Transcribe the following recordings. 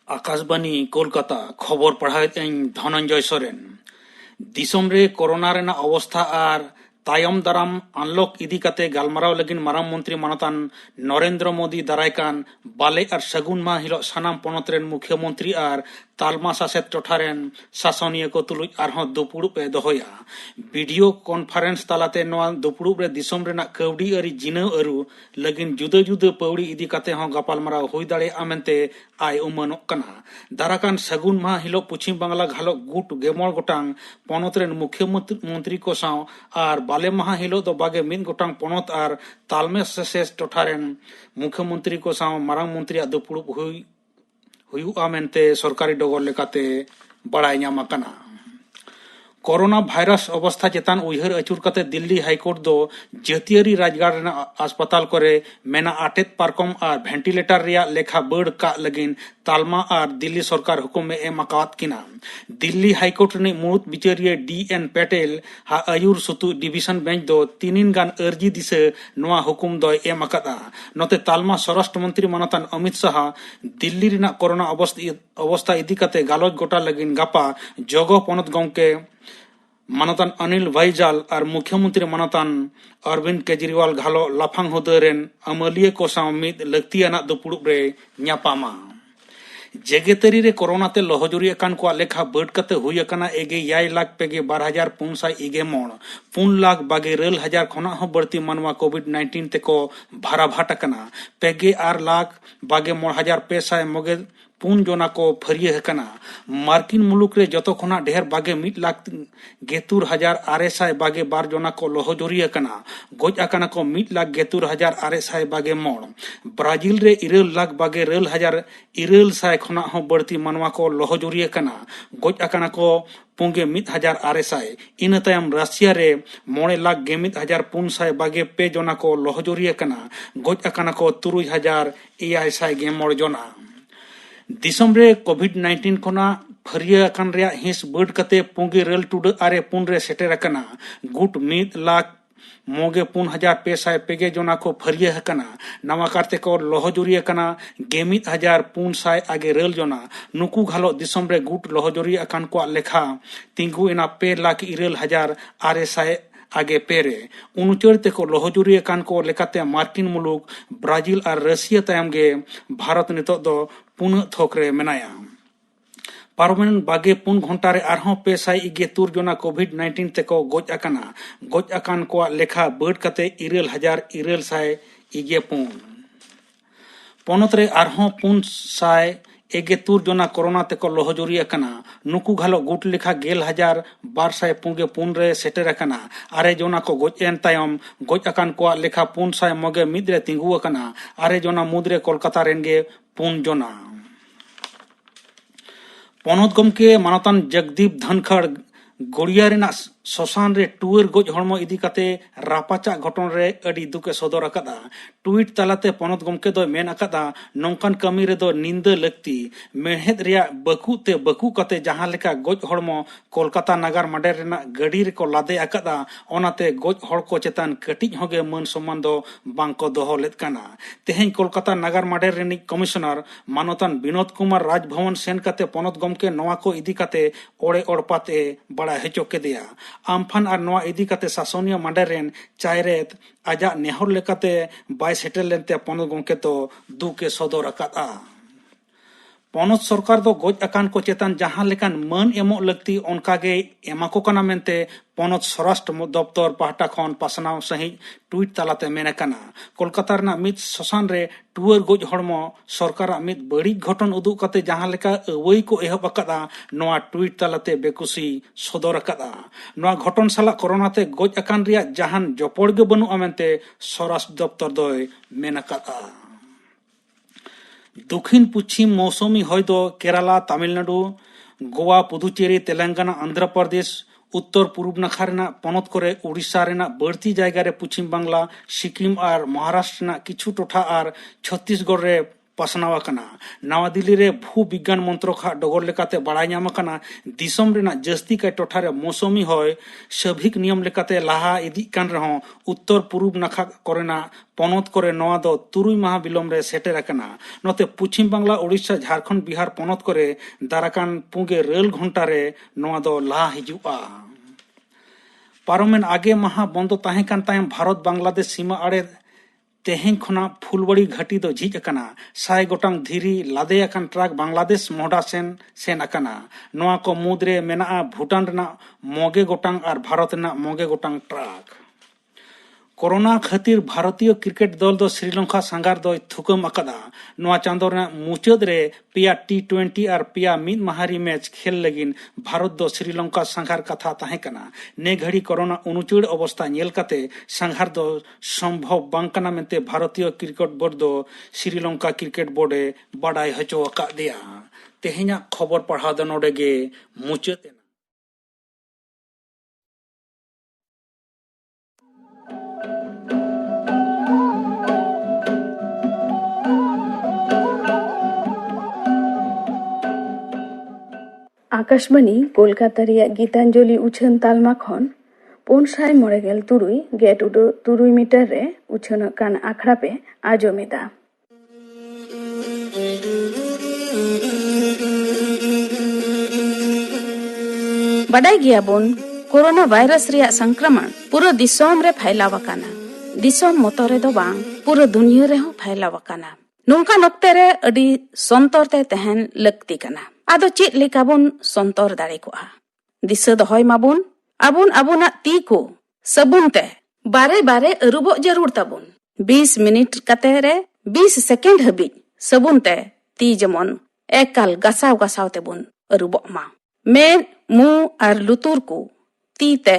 आकाशबाणी कोलकाता खबर पढ़ाई धनंजय सोरेन। दिसोम रे कोरोना रेना अवस्था आर तायम दाराम अनलॉक इदी कते गालमाराव लगिन माराम मंत्री मानतान नरेंद्र मोदी दारायकान बाले और सगुन मा हिलो सानाम पनत रेन मुख्यमंत्री आर तालमा शासित टोठारेन शासनिय को तुलुज आरहों दुपुड़ुब ए दोहोया। वीडियो कॉन्फ्रेंस तालाते नोआ दुपुड़ुब रे दिसोम रेना कवडी अरी जिनाव अरु लगिन जुदा जुदा पौड़ी इदी कते हों गापालमाराव हुई दाड़े आमेंते आय उमानोग कना। दाराकान सगुन मा हिलो पश्चिम बांगला घालो गुट गेमोल गोटांग पनत रेन मुख्यमंत्री को साव आर बाले माह हिलो दो बागे मिन गोटांग पनत आर तालमे शासित टोठारेन मुख्यमंत्री को साव मारांग मंत्री दुपुड़ुब हुयुआ मेनते सरकारी डगर लेकाते बड़ाय ᱧᱟᱢ आकना। कोरोना भाइरस अवस्था चेतान उयहर अचुर कते दिल्ली हाईकोर्ट दो जातीयारी राजगार रेना अस्पताल करे मेना आटेत पारकम और वेंटिलेटर रिया लेखा बड़ का लगिन तालमा और दिल्ली सरकार हुकुम में एम आकात किना। दिल्ली हाईकोर्ट ने मुणुत बिचारिया डी.एन. पेटेल हा आयुर सुतु डिविशन बेंच दो तीनिन गान अर्जी दिसे नोआ हुकुम दो एम आकादा। नोते तालमा स्वराष्ट्र मंत्री मानतान अमित शाह दिल्ली रिना कोरोना अवस्था इदी कते गालोज गोटा लगिन गापा जोगो पनत गमके मानतान अनिल बैजल और मुख्यमंत्री मानतान अरविंद केजरीवाल घालो लाफांग हुदरेन अमलिया को साव मिद लक्तियाना दुपुड़ुब रे ᱧᱟᱯᱟᱢᱟ। जेगेतरी रे कोरोना ते लोहजुरी अकान को लेखा बड़ कते हुई अकाना एगे 6 लाख पेगे 12,500 मोड़ 4 लाख बागे 2,000 खना हो बढ़ती मनवा कोविड-19 ते को भारा भाट अकाना पेगे 8 लाख बागे 3,500 मोगे पुन जोना को फरिये हकना। मार्किन मुलुक रे जतो खना ढेर बागे 1 लाख 73,600 बागे 12 जोना को लोहजुरी अकना गोज अकना को 1 लाख 73,600 बागे मोड़। ब्राजील रे 9 लाख बागे 2,900 खना हो बढ़ती मनवा को लोहजुरी अकना गोज अकना को पुंगे 1,600। इन तायम रशिया रे 9 लाख 1,400 बागे पे जोना को लोहजुरी अकना गोज अकना को 3,600 मोड़ जोना। दिसम रे कोविड-19 खोना फरिया अकान रिया हिंस बड़ कते पुंगे रेल टुड आरे पुन रे सेटेर अकना गुट 1 लाख मोगे 4,500 पेगे जोना को फरिया हकना नवा करते को लोहजुरी अकना 1,500 आगे रेल जोना नुकु घालो दिसम रे गुट लोहजुरी अकान को लेखा तिंगु इना 2,09,600 आगे पेरे उनुचर ते को लोहजुरी अकान को लेकाते मार्किन मुलुक ब्राजील और रशिया तायम गे भारत नितो दो पुन थोकरे मेनाया। पारमानेंट बागे 4 घंटा रे आरहों 500 जोना कोविड-19 ते को गोज अकान को लेखा बड़ कते 9,900 पनत रे आरहों 500 जोना कोरोना ते को लोहजुरी अकना नुकु घालो गुट लेखा 1,200 पुंगे पुन रे सेटेर अकना आरे जोना को गोज एन तायम गोज अकान को लेखा 500 मोगे मिद रे तिंगु अकना आरे जोना मुद्रे कोलकाता रेनगे 5 जोना। पनत गमके मानतान जगदीप धनखड़ गोड़िया रेना शशान रे टूर गोज हड़मो इदी कते रापाचा घटन रे अड़ी दुके सदर अकदा। ट्वीट तलाते पनत गमके दो मेन अकदा नौकान कमी रे दो निंदा लगती मेहनत रिया बकु कते जहां लेका गोज हड़मो कोलकाता नगर मडे रेना गड़ी रे को लादे अकदा ओनाते गोज हड़ को चेतान कटिज होगे मन सम्मान दो बांको दोहो लेत कना। तेहें कोलकाता नगर मडे रेनी कमिश्नर मानतान विनोद कुमार राजभवन सेन कते पनत गमके नवा को इदी कते ओड़े ओड़पाते बड़ा हेचो केदिया। आमफान और नवा इदी कते शासनिय मांडरेन चायरेत आजा नेहर लेकाते बाय सेटल लेनते पनत गमके तो दुके सदर अकादा। पनत सरकार दो गोज अकान को चेतान जहां लेकान मन एमो लगती ओनकागे एमा को कना मेनते पनत स्वराष्ट्र दफ्तर पाहटा खन पासनाव सही ट्वीट तालाते मेन कना। कोलकाता रना मिद शशान रे टूर गोज हड़मो सरकार मिद बड़ी घटन उदुग कते जहां लेका अवई को एहब अकदा नोआ ट्वीट तालाते बेकुसी सदर अकदा। नोआ घटन साला कोरोना ते गोज अकान रिया जहान जपड़ गे बनु अमेनते स्वराष्ट्र दफ्तर दोय मेन अकदा। दक्षिण पश्चिम मौसमी हय दो केरला तमिलनाडु गोवा पुदुचेरी तेलंगाना आंध्र प्रदेश उत्तर पूर्व नाखा रेना पनत करे उड़ीसा रेना बढ़ती जायगा रे पश्चिम बांगला सिक्किम और महाराष्ट्र रेना किछु टोठा और छत्तीसगढ़ रे पासनाव आकना। नवा दिल्ली रे भू विज्ञान मंत्रक डगर लेकाते बाड़ाय ᱧᱟᱢ आकना दिसम रेना जस्ती काय टोठारे मौसमी होय सभिक नियम लेकाते लाहा इदिक कान रहो उत्तर पूर्व नाखा कोरेना पनत करे नवा दो 3 माह बिलम रे सेटेर आकना। नोते पश्चिम बांग्ला ओडिशा झारखंड बिहार पनत करे दाराकान पुगे रेल घंटा रे नवा दो लाहा हिजुआ। पारमेन आगे माह बंद ताहें कान तायम भारत बांग्लादेश सीमा आड़े तेहें खना फुलबड़ी घाटी दो झिज अकना। 100 गोटांग धीरी लादे अकन ट्रक बांग्लादेश मोहडा सेन अकना। नोआ को मुद्रे मेना भूटान रेना 9 गोटांग और भारत रेना 9 गोटांग ट्रक। कोरोना खातिर भारतीय क्रिकेट दल दो श्रीलंका संगार दो थुकम अकदा। नोआ चांदो रेना मुचाद रे पिया T20 और पिया मिद महारी मैच खेल लगिन भारत दो श्रीलंका संघार कथा ताहें कना। ने घड़ी कोरोना अनुचुड़ अवस्था नेल कते संघार दो संभव बांग कना मेंते भारतीय क्रिकेट बोर्ड दो श्रीलंका क्रिकेट बोर्डे बाडाय हचो अकादेया। तेहेኛ खबर पढ़ा दो नोडे गे मुचाद। आकाशबाणी कोलकाता रिया गीतांजलि उछन तालमा खन 597 गेट 3 मीटर रे उछन कान आखड़ा पे आजोमेदा। बडाई गया बोन कोरोना वायरस रिया संक्रमण पूरा दिसोम रे फैलावकाना। दिसोम मोतरे दो बांग पूरा दुनिया रे हो फैलावकाना। नोंका नक्ते रे अडी संतर ते तहन लगती कना। आदो चेत लेका बोन संतर दाड़े को दिशा दहय माबोन आबोन आबोना ती को सबुन ते बारे बारे अरुबो जरूर ताबोन। 20 मिनिट कते रे 20 सेकेंड हबी सबुन ते ती जमन एकाल गसाव गसाव ते बोन अरुबो मा। में मु और लुतुर को ती ते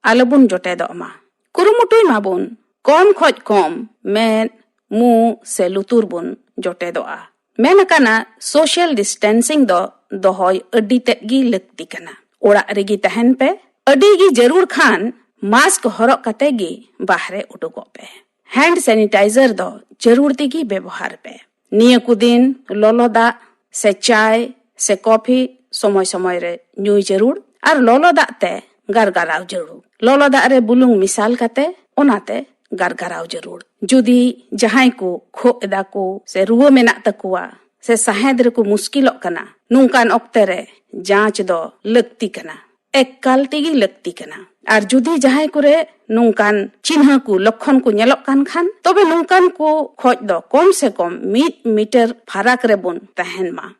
आलबुन जोटे दो मा। कुरुमुटुय माबोन कम खोज कम में मु से लुतुर बोन जोटे दो आ। मेनकाना सोशल डिस्टेंसिंग दो दोहय अड्डी तेगी लगती कना। ओड़ा रेगी तहन पे अड्डी गी जरूर खान मास्क हरक कते गी बाहरे उडुको पे। हैंड सैनिटाइजर दो जरूर तेगी व्यवहार पे। निया कुदिन लोलो दा से चाय से कॉफी समय समय रे न्यूय जरूर और लोलो दा ते गारगाराव जरूर। लोलो दा रे बुलुंग मिसाल कते ओनाते गारगाराव जरूर। जुदी जहां को खो एदा को से रुआ मेना तकुआ से साहेद रे को मुश्किलों कना नुकान ऑक्ते रे जांच दो लगती कना। एकाल तेगी लगती कना। और जुदी जहां को रे नुकान चिन्ह को लक्षण को नेलोक कान खान तबे नुकान को खोज दो कम से कम 1 मीटर फराक रे बोन तहन मा।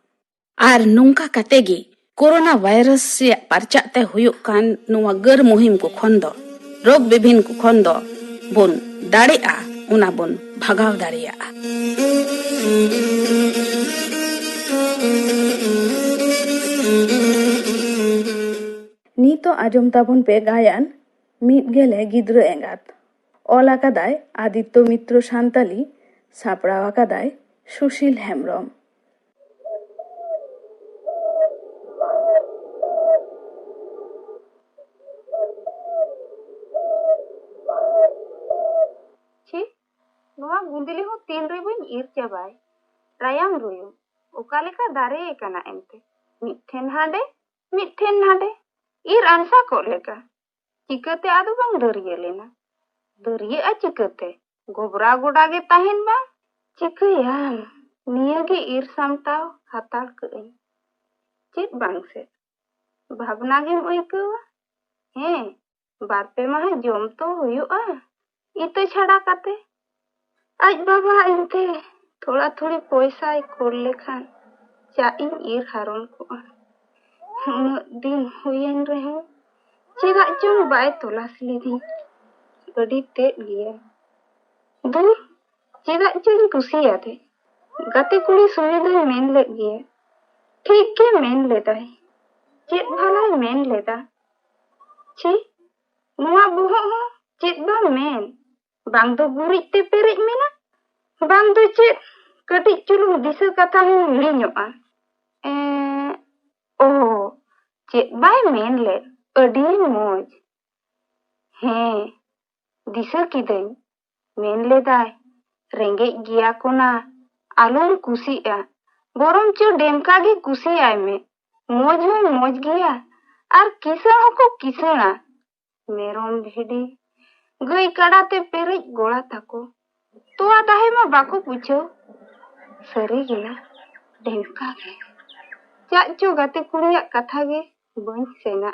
और नुका कतेगी कोरोना वायरस से परचाते हुयुक कान नुवा गर मुहिम को खन दो रोग विभिन्न को खन दो बोन दाड़ेआ उना बोन भगाव दाड़िया। नीतो आजम ताबुन पे गायन मीत गेले गिद्र एंगात ओला कादाय आदित्य मित्र शांताली सापड़ावा कादाय सुशील हेम्ब्रम। नोआ गुंदली हो 3 रे बन ईर चाबाय रायाम रुयु ओकालेका दारे एकना एमते मिठेन हाडे ईर अनसा को लेका चिकते आदु बंग दरिये लेना दरिये आ चिकते गोबरा गोडा गे ताहेन बा चिकयाम निया गे ईर सामताव हाताल कई चित बांग से भावना गे उइकवा हे बार पे माह जम तो हुयुआ इतो छाड़ा काते आज बाबा इनते थोड़ा थोड़ी पैसा खोल लेखान चा इन ईर हारोन को दिन हुएन रहे चेदा चों बाय तोलास लीधी गड़ी ते लिया दूर चेदा चों कुसिया थे गते कुड़ी सुविधा मेन ले गया ठीक के मेन लेता है चेत भला मेन लेता छी नुआ बुहो हो चेत बा मेन बांग दो गुरिज ते पेरेज मेना बांग दो चेत कटिज चुलुंग दिशा कथा हूँ हिड़िñoᱜᱼᱟ ओ चेत बाय मेन ले अडी मोज हे दिशा किदई मेन ले दाय रेंगे गिया को ना आलोम कुसिया बरम चो डेमका गे कुसियाय में मोज होय मोज गिया आर किसण होको किसणा मेरम भिडी गई कड़ाते पेरेज गोड़ा ताको तोआ दाहे मा बाको पूछो सरी गिला डेमका गे चाचो गाते कुड़िया कथा गे बन सेना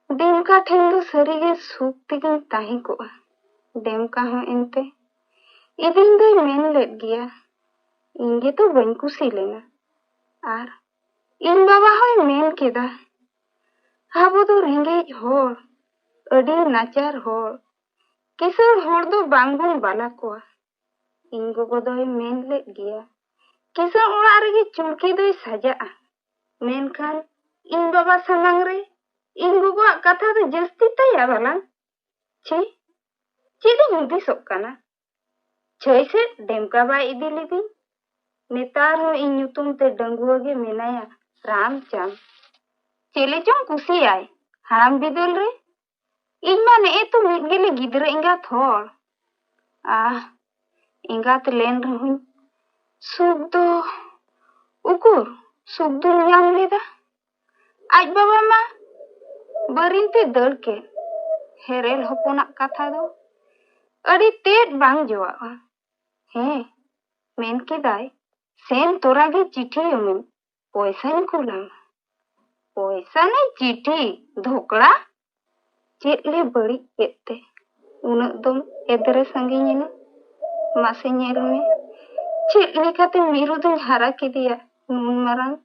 डेमका ठेन दो सरी गे सुख तिगिन ताही को डेमका हो एंते इदिन दो मेन लेट गिया इंगे तो बन कुसी लेना आर इन बाबा होय मेन केदा हाबो दो रेंगेज होर अडी नाचार होर किसर होर दो बांगबुन बाला कोआ इन गोगो दोय मेन लेट गिया किसर ओड़ा रेगे चुड़की दोय साजाआ मेनखान इन बाबा सामांग रे इन गोगो कथा दो जस्ती तया बाला छे चेदी हुदिसोग काना छय से डेमका बाय इदी लिदी नेतार हो इन ᱧᱩᱛᱩᱢ ते डंगुआ गे मेनाया रामचांद चेले चों कुसी आय हाराम बिदल रे इन मा ने तो मिद गेले गिदरा इंगा थोर इंगा ते लेन रहूं सुख दो उकुर सुख दो ᱧᱟᱢ लेदा आज बाबा मा बरिन ते दड़ के हेरेल हपना कथा दो अड़ी तेज बांग जोआ हे मेन के दाय सेन तोरा गे चिट्ठी अमिन पैसा कुलाम पैसा ने चिट्ठी धोकड़ा चेले बड़ी केते उन दम एदरे संगीना मासे नेल में चेक लेखाते मीरू दो हारा के दिया नुन मारांग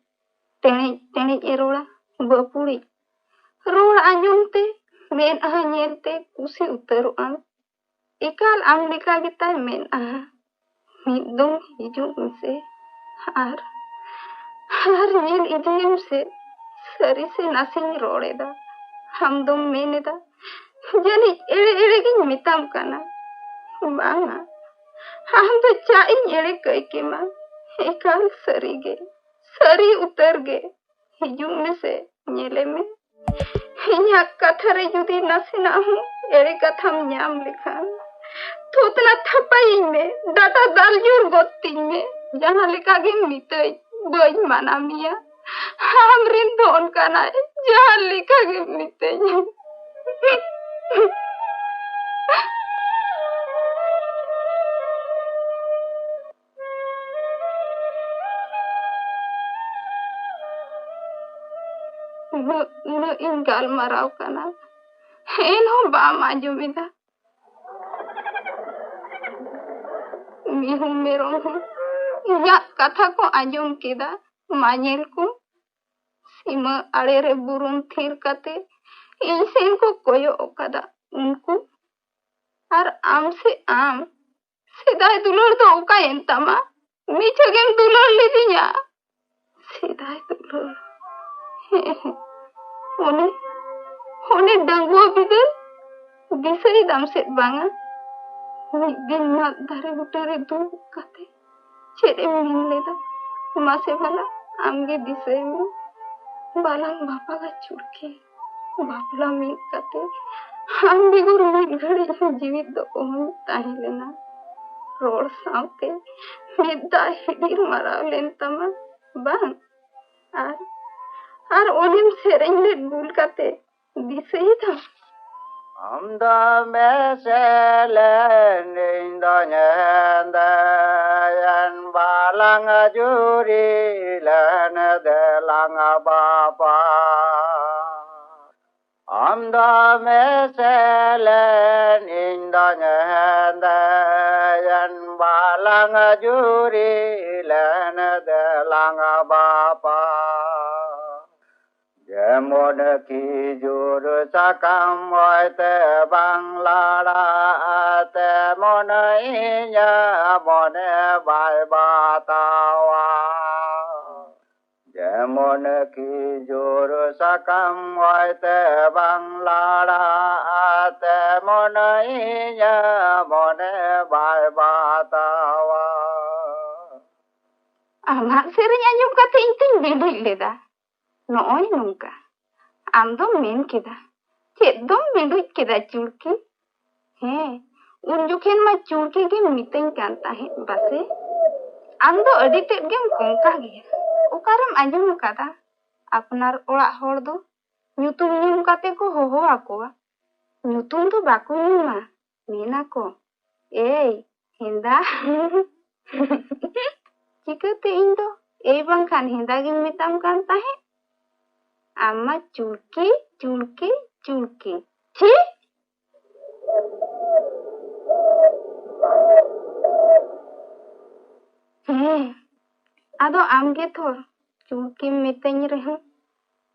तेणे तेणे एरोड़ा बपुड़ी रोड आंजमते मेन आहा नेलते कुसी उतरो आम एकाल आम लेका गिता मेन आहा मिदम हिजू से हार नेल इदियम से सरी से नासिनी रोड़ेदा हम दम मेनेदा जानी एड़े एड़े की मिताम काना बांगा हम तो चाइन एड़े कई के मा एकाल सरी उतर गे हिजू में से नेले में हिया कथा रे जुदी नासिना हूँ एड़े कथा में ᱧᱟᱢ लेखान थोतना थपाई में डाटा दाल जुर गोत्ती में जहाँ लिखा गे मितई बई माना मिया हम रिन धोन काना जहाँ लिखा गे मितई न इन गाल मराव काना एन हो बाम आजुमिदा मिहु मेरो इया कथा को आजम केदा मानेल को सीमा आड़े रे बुरुम थिर कते इन सेन को कोयो ओकादा उनको और आम से आम सीधा दुलर तो ओका एंतामा मीठे गेम दुलर ले दिया सीधा दुलर होने डंगुआ बिदल दिसई दाम से बांगा दिन मा धारे बुटरे दूर कते चेरे मिन लेदा मासे वाला आमगे दिसई में बालांग बापा का चुड़के बापला मिन कते हम बिगुर मिन घड़ी जीवित दो ओहन ताही लेना रोड सावते मिदा हिडिर माराव लेन तमा बांग आर ओनिम सेरेंग ले बुल कते दिसई था Amda meselen indonyanda yan balang juri lan delang bapa. Amda meselen indonyanda yan balang juri lan delang bapa. Jemon ki jur sakam te banglada te mon inya mon bai batawa. Jemon ki jur sakam te banglada te mon inya mon bai batawa. Amak sering anjum kata inting bilik leda. Noy nungka. Am dom men keda. Chet dom bilik keda churki. He. उन जुखेन मा चूड़के के मितंग कांता है बसे आम दो अडी तेद game कोंका गया ओकारम आंजम कादा अपनार ओड़ा होड़ दो nyutum nyum kate ko hoho akoa nyutum do baku nyuma mena ko ei hinda chikate ᱤᱧ ᱫᱚ ei bangkhan hinda gin mitam kan tahe amma chulki chulki chulki chi ado amge thor chulkim mitany reho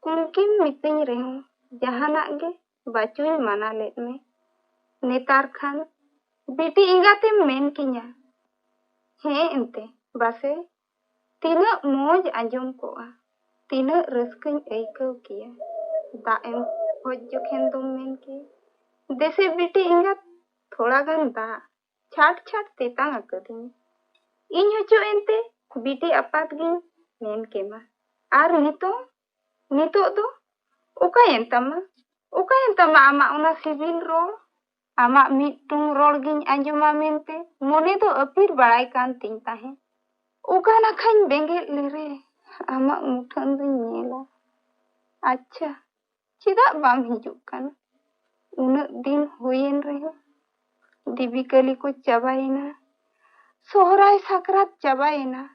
कुंकिम मितኝ रहो जहानाक गे बाचुई माना लेत में नेतार खान बेटी इंगाते main किया हे एंते बासे तीना मोज आंजम कोआ तीना रस्कኝ ऐकव किया दाएम होज जोखेन तुम मेन की देसे बेटी इंगात थोड़ा गन दा छाट छाट तेता अकदिन इन हचो एंते बेटी अपात गिन मेन केमा आर नितो दो उकायन तमा आमा उना सिविल रोल आमा मिटुंग रोल गिन आंजमा मेनते मोने दो अपीर बड़ाई कान तिंग ताहे उका ना खाइन बेंगेल लेरे आमा मुठन दो नेला अच्छा चिदा बाम हिजुक कान उन दिन होयन रहे दिबिकली को चबाइना सोहराय साकरात चबाइना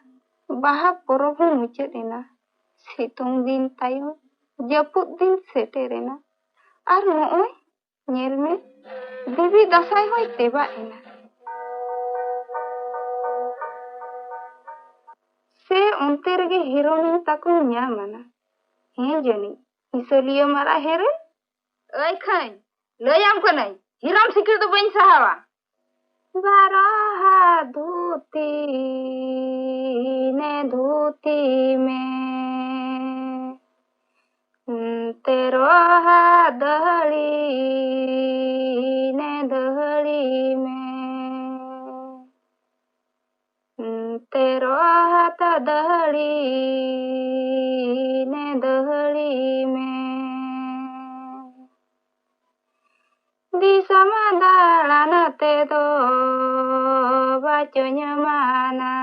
बाहा परब मुचादेना सितुंग दिन तायम जपुद दिन सेटेरेना आर नोय नेल में देवी दसाई होय तेबा एना से उनते रगे हिरोइन ताको न्यामाना हे जनी इसलिए मारा हेरे ओय खाइन लयाम कनाई हिराम सिकिर तो बइन सहावा बाराहा धूती ने धूती में तेरोहा दहली ने दहली में तेरोहा ता दहली ने दहली में दिसमा दालाना ते दो baconya mana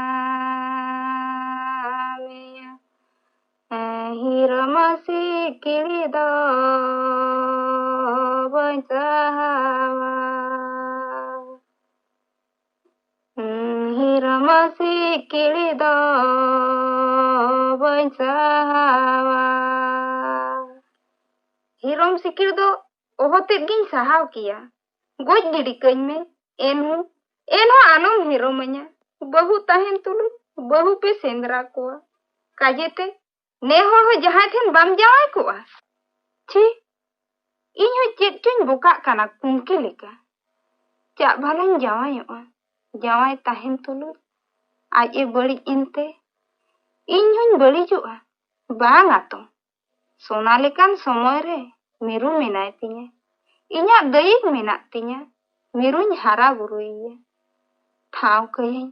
hiro masih kiri do bancawa hiro masih kiri do bancawa hirom sikir do ohotet gin sahaw kiya goj gidi kañ me एनहो आलम हिरो मnya बहु ताहेन तुलु बहु पे सेंद्रा कोआ काजेते ने होड़ हो जहां ठेन बाम जावाय कोआ छी इन हो चेत चुन बोका काना कुंके लेका चा भालाñ जावायोआ जावाय ताहेन तुलु आज ए बड़ी इनते इन होñ बड़ीजुआ बांग आतो सोना लेकान समय रे मेरू मेनाय तिña इñा दयिक मेनाक तिña मेरुñ हारा बुरुइया ठाव कहीं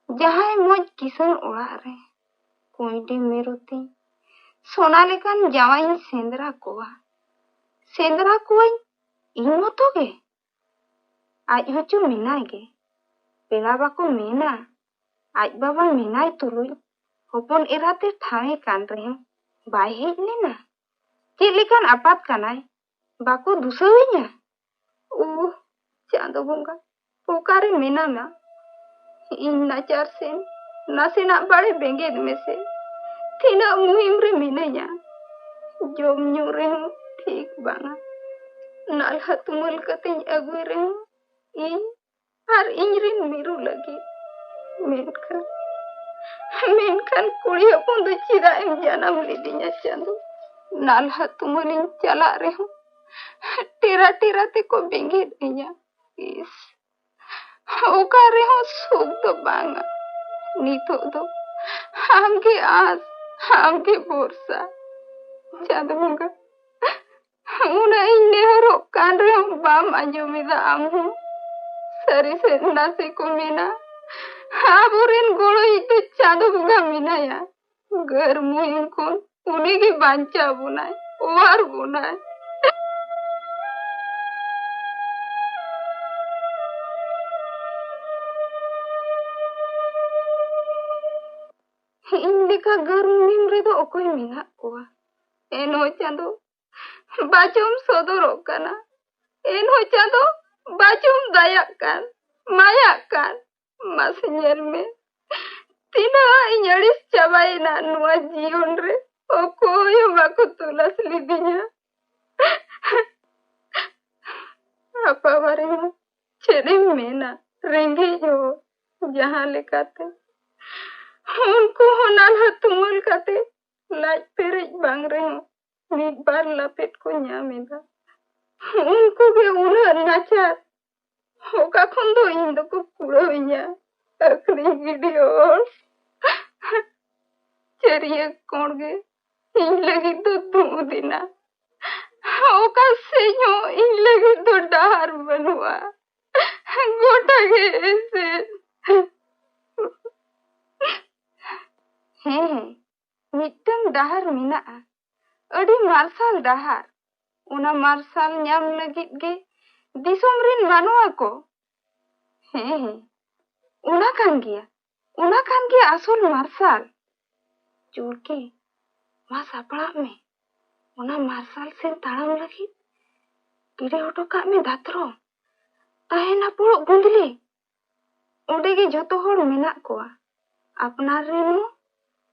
जहां मोज किसन ओड़ा रे कुंडी मेरुती सोना लेकान जावाइन सेंद्रा कोआ इन मतो गे आज हचो मेनाय गे पेला बाको मेना आज बाबा मेनाय तुलुई हपन एराते ठावे कान रे बाय हेज लेना चेद लेकान आपात कानाय बाको दुसविña चांदो बोंगा पोकारे मेना ना इन नाचार सेन नासेना बड़े बेंगेद में से तीना मुहिम रे मिनाया जोम न्यू रे ठीक बांगा नालहा तुमल कतेñ अगुई रे इन आर इन रिन मिरु लगी मेनखान कुड़ी हपन दो चिदा एम जानम लिदिña चांदो नालहा तुमलिन चला रे टेरा टेरा ते को बेंगेद इña इस ओका रे हो सुख दो बांगा नितो दो हमके आस हमके भरोसा चांद मुंगा उना इन नेहरो कान रे बाम आंजोमिदा आम हूं सरी से नासे को मेना आबुरेन गोड़ो इतो चांद मुंगा मिनाया घर मुहिम कोन उन्हीं की बांचा बुनाय ओवार बुनाय इन लेखा गर्मीम रे दो ओकोय मेना कोआ एनो चांदो बाचुम सदरोग काना एनो चांदो बाचुम दाया कान माया कान मासnyel में tina inyaris cabaina nuwa jion re okoy baku tulas lidinya apa bareng ceri mena rengi jo jahan lekate उनको होनाल हतुमल काते लाज पेरेज बांग रहे हो मीट बार लपेट को ᱧᱟᱢᱮᱫᱟ उनको के उन्हें नाचार होका खुंदो इन दो को पुरोइया अखरी वीडियो चरिए कोण गे इन लगी तो तुम दिना होका सेño इन लगी तो डहार बनवा गोटा के ऐसे मिटन डहार मिनाआ अडी मार्शल डहार उना मार्शल ᱧᱟᱢ लगित गे दिसोम रिन मानवा को उना कान गया असुल मार्शल चुड़के मा सापड़ा में उना मार्शल से ताड़म लगित गिरे ओटो का में दात्रो तहेना पुरो गुंदली ओडे गे जतो होड़ मेना कोआ अपनार रिन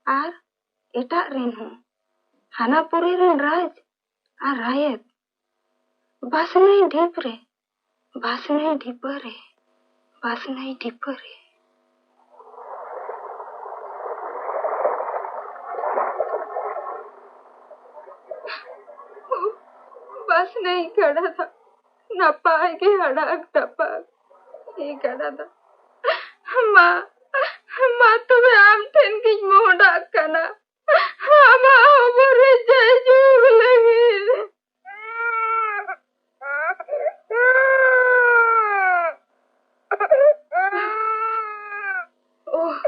आर एटा रिन हो हानापुरी रिन राज आर रायत बास नहीं ढीपरे बास नहीं ढीपरे बास नहीं ढीपरे बस नहीं खड़ा था नपाए के हड़ाक टपाक ये खड़ा था माँ माँ तुम्हें आम ठेन की मोहडा कना हमा हमारे जय जुग लगी ओह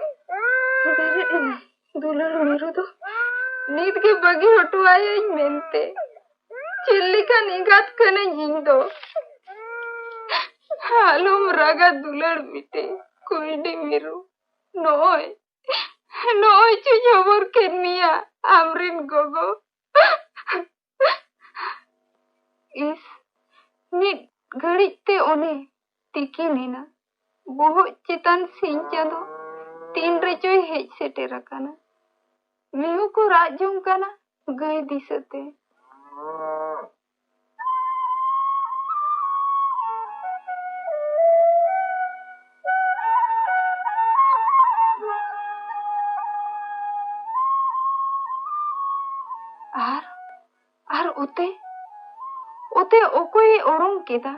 बेरे दुलर मेरू तो नींद के बगी हटवाए मेनते चिल्ली का निगात कने जिंदो हालुम रागा दुलड़ बिटे कुइडी मिरु नोय नोय चुजोबर केनिया आमरिन गोगो इस मिट घड़ित ते ओने तिकी नेना बहुत चितान सिंचा दो तीन रेचोय हेज सेटेर काना मिहु को राजों काना गई दिसते आर ओते ओकोय ओरम केदा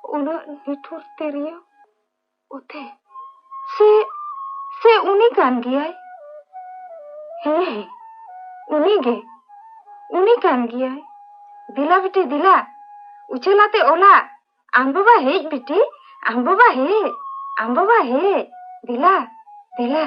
उना निठुर तेरिया ओते से उनी कान गियाय उनी कान गियाय दिला बिटी दिला उछलाते ओला आम बाबा हेज बिटी आम बाबा हे दिला दिला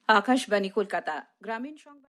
आकाशवाणी कोलकाता ग्रामीण সংবাদ